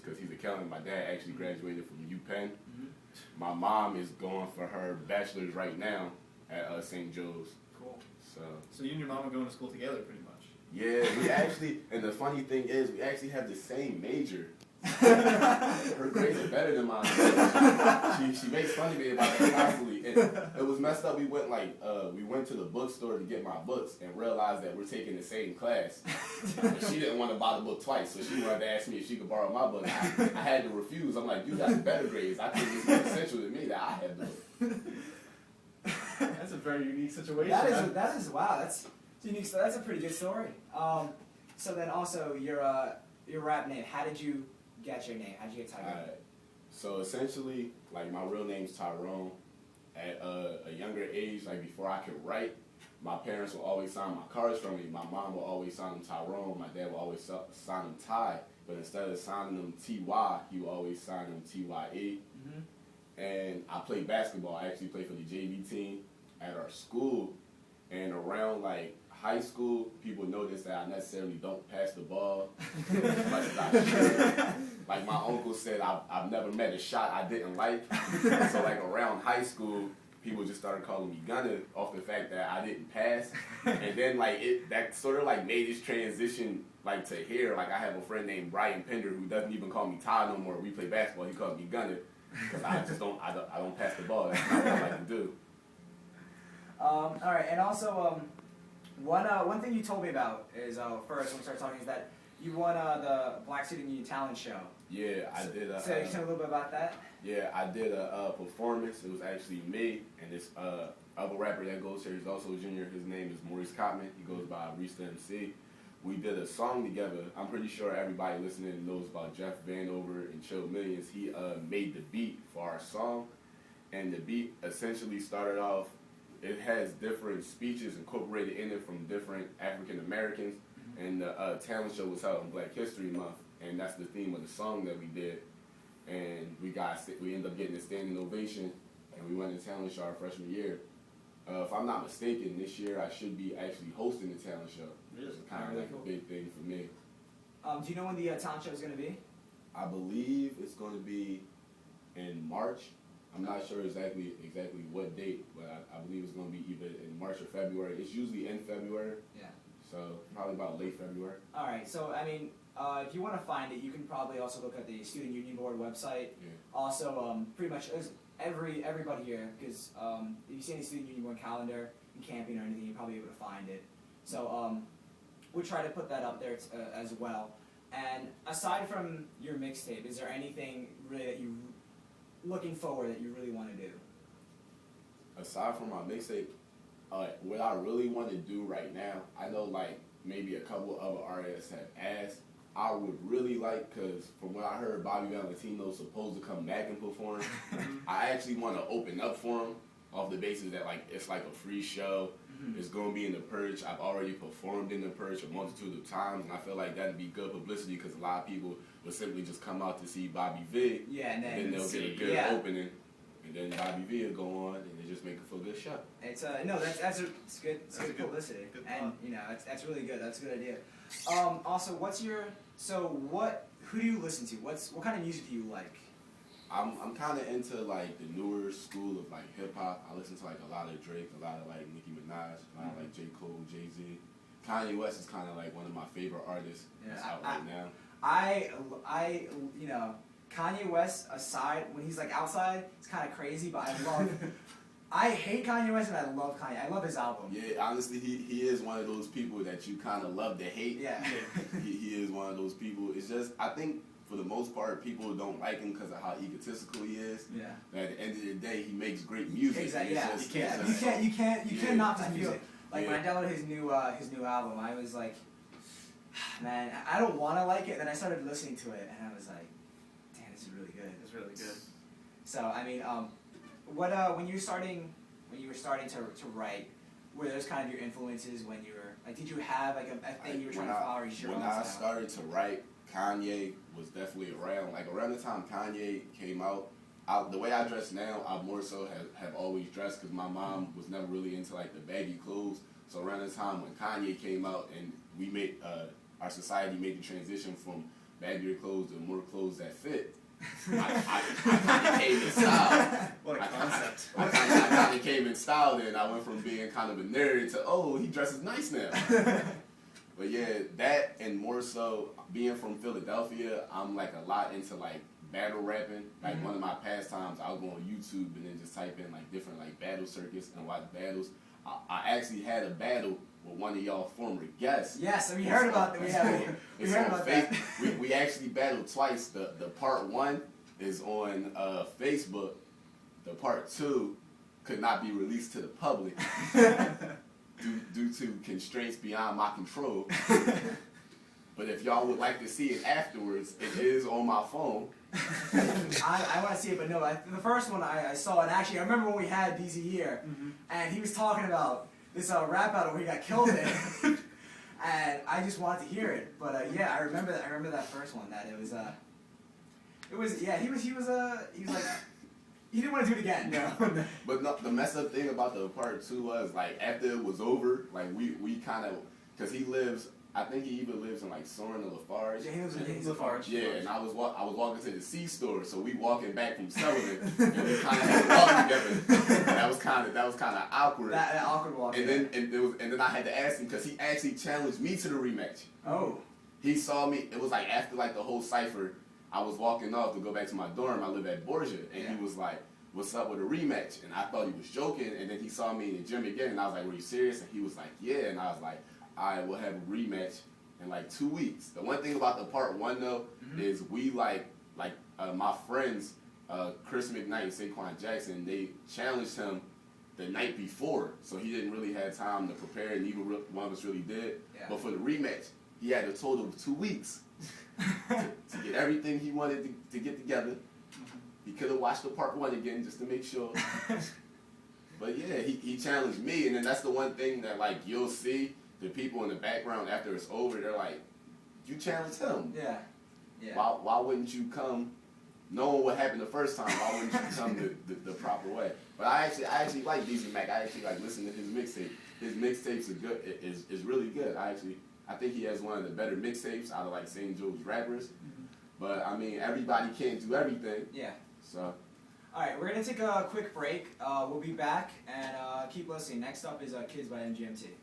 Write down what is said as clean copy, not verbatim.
because he's accountant. My dad actually graduated from UPenn. My mom is going for her bachelor's right now at St. Joe's. Cool. So you and your mom are going to school together, pretty much. Yeah, we actually, and the funny thing is, we actually have the same major. Her grades are better than mine. She makes fun of me about that constantly. And it was messed up. We went to the bookstore to get my books and realized that we're taking the same class. But she didn't want to buy the book twice, so she wanted to ask me if she could borrow my book. I had to refuse. I'm like, you got better grades. I think it's more essential to me that I have the book. That's a very unique situation. That is wow. That's unique. So that's a pretty good story. So then also your rap name. How did you get your name? How did you get Tyrone? So essentially, like my real name's Tyrone. At a younger age, like before I could write, my parents would always sign my cards for me. My mom would always sign them Tyrone. My dad would always sign them Ty. But instead of signing them T-Y, he would always sign them T-Y-A. And I played basketball. I actually played for the JV team at our school. And around like high school, people notice that I necessarily don't pass the ball as much as I should. Like my uncle said, I've never met a shot I didn't like. So like around high school, people just started calling me Gunner off the fact that I didn't pass. And then like that sort of like made this transition like to here. Like I have a friend named Brian Pender who doesn't even call me Ty no more. We play basketball, he calls me Gunner because I don't pass the ball. That's not what I like to do. All right, and also one thing you told me about is first when we started talking is that you won the Black Student Union Talent Show. Yeah, I did. So can you tell me a little bit about that? Yeah, I did a performance. It was actually me and this other rapper that goes here. He's also a junior. His name is Maurice Cotman. He goes by Reese MC. We did a song together. I'm pretty sure everybody listening knows about Jeff Vanover and Chill Millions. He made the beat for our song, and the beat essentially started off. It has different speeches incorporated in it from different African Americans, and the talent show was held on Black History Month, and that's the theme of the song that we did. And we ended up getting a standing ovation, and we won the talent show our freshman year. If I'm not mistaken, this year I should be actually hosting the talent show. Really? It's kind of like a big thing for me. Do you know when the talent show is going to be? I believe it's going to be in March. I'm not sure exactly what date, but I believe it's going to be either in March or February. It's usually in February. Yeah. So probably about late February. All right. So I mean, if you want to find it, you can probably also look at the Student Union Board website. Yeah. Also, pretty much everybody here, because if you see any Student Union Board calendar and camping or anything, you'll probably be able to find it. So we'll try to put that up there as well. And aside from your mixtape, is there anything really that you looking forward that you really want to do? Aside from my mixtape, what I really want to do right now, I know like maybe a couple other artists have asked, I would really like, because from what I heard, Bobby Valentino's supposed to come back and perform. I actually want to open up for him off the basis that like it's like a free show. It's going to be in the Perch. I've already performed in the Perch a multitude of times, and I feel like that'd be good publicity because a lot of people would simply just come out to see Bobby V. Yeah, and then they'll get a good opening, and then Bobby V will go on, and they just make it for a good show. It's no, that's good. It's good publicity, good and you know that's really good. That's a good idea. Also, who do you listen to? What kind of music do you like? I'm kind of into like the newer school of like hip hop. I listen to like a lot of Drake, a lot of like Nicki Minaj, a lot of like J. Cole, Jay-Z. Kanye West is kind of like one of my favorite artists that's out right now. I you know, Kanye West aside, when he's like outside, it's kind of crazy, but I hate Kanye West and I love Kanye. I love his album. Yeah, honestly, he is one of those people that you kind of love to hate. Yeah. he is one of those people. It's just, I think, for the most part, people don't like him because of how egotistical he is. Yeah. But at the end of the day, he makes great music. Exactly. Yeah. You can't knock his music. Like when I downloaded his new album, I was like, man, I don't want to like it. Then I started listening to it, and I was like, damn, this is really good. It's really good. So I mean, when you were starting to write, were those kind of your influences when you were like, did you have like a thing you were trying to follow? When I started to write, Kanye was definitely around. Like around the time Kanye came out, the way I dress now, I more so have always dressed because my mom was never really into like the baggy clothes. So around the time when Kanye came out and we made our society made the transition from baggier clothes, the more clothes that fit. I kind of came in style. What a concept. I kind of came in style, then I went from being kind of a nerd to, oh, he dresses nice now. But yeah, that and more so, being from Philadelphia, I'm like a lot into like battle rapping. Like one of my pastimes, I'll go on YouTube and then just type in like different like battle circuits and watch battles. I actually had a battle with one of y'all former guests. Yes, we heard about that. We heard about that. We actually battled twice. The part 1 is on Facebook. The part 2 could not be released to the public due to constraints beyond my control. But if y'all would like to see it afterwards, it is on my phone. I want to see it, but no, the first one I saw, and actually I remember when we had DZ here, and he was talking about this rap battle where he got killed in, and I just wanted to hear it. But yeah, I remember that first one. That it was he was like he didn't want to do it again. No. But no, the messed up thing about the part 2 was like after it was over, like we kind of, because he lives. I think he even lives in like Soren or Lafarge. Yeah, he lives in Lafarge. Yeah, and I was walking to the C-store, so we walking back from Sullivan, and we kind of had to walk together. And that was kind of awkward. That awkward walk. And then I had to ask him because he actually challenged me to the rematch. Oh. He saw me. It was like after like the whole cipher, I was walking off to go back to my dorm. I live at Borgia, and he was like, "What's up with a rematch?" And I thought he was joking, and then he saw me in the gym again, and I was like, "Were you serious?" And he was like, "Yeah," and I was like, I will have a rematch in like 2 weeks. The one thing about the part 1 though is we my friends Chris McKnight and Saquon Jackson, they challenged him the night before, so he didn't really have time to prepare, and neither one of us really did. Yeah. But for the rematch, he had a total of 2 weeks to get everything he wanted to get together. He could have watched the part 1 again just to make sure. But yeah, he challenged me, and then that's the one thing that like you'll see. The people in the background after it's over, they're like, "You challenged him. Yeah. Why wouldn't you come, knowing what happened the first time? Why wouldn't you come the proper way?" But I actually like DZ Mac. I actually like listening to his mixtape. His mixtapes are good. Is really good. I think he has one of the better mixtapes out of like St. Joe's rappers. But I mean, everybody can't do everything. Yeah. So. All right, we're gonna take a quick break. We'll be back and keep listening. Next up is Kids by MGMT.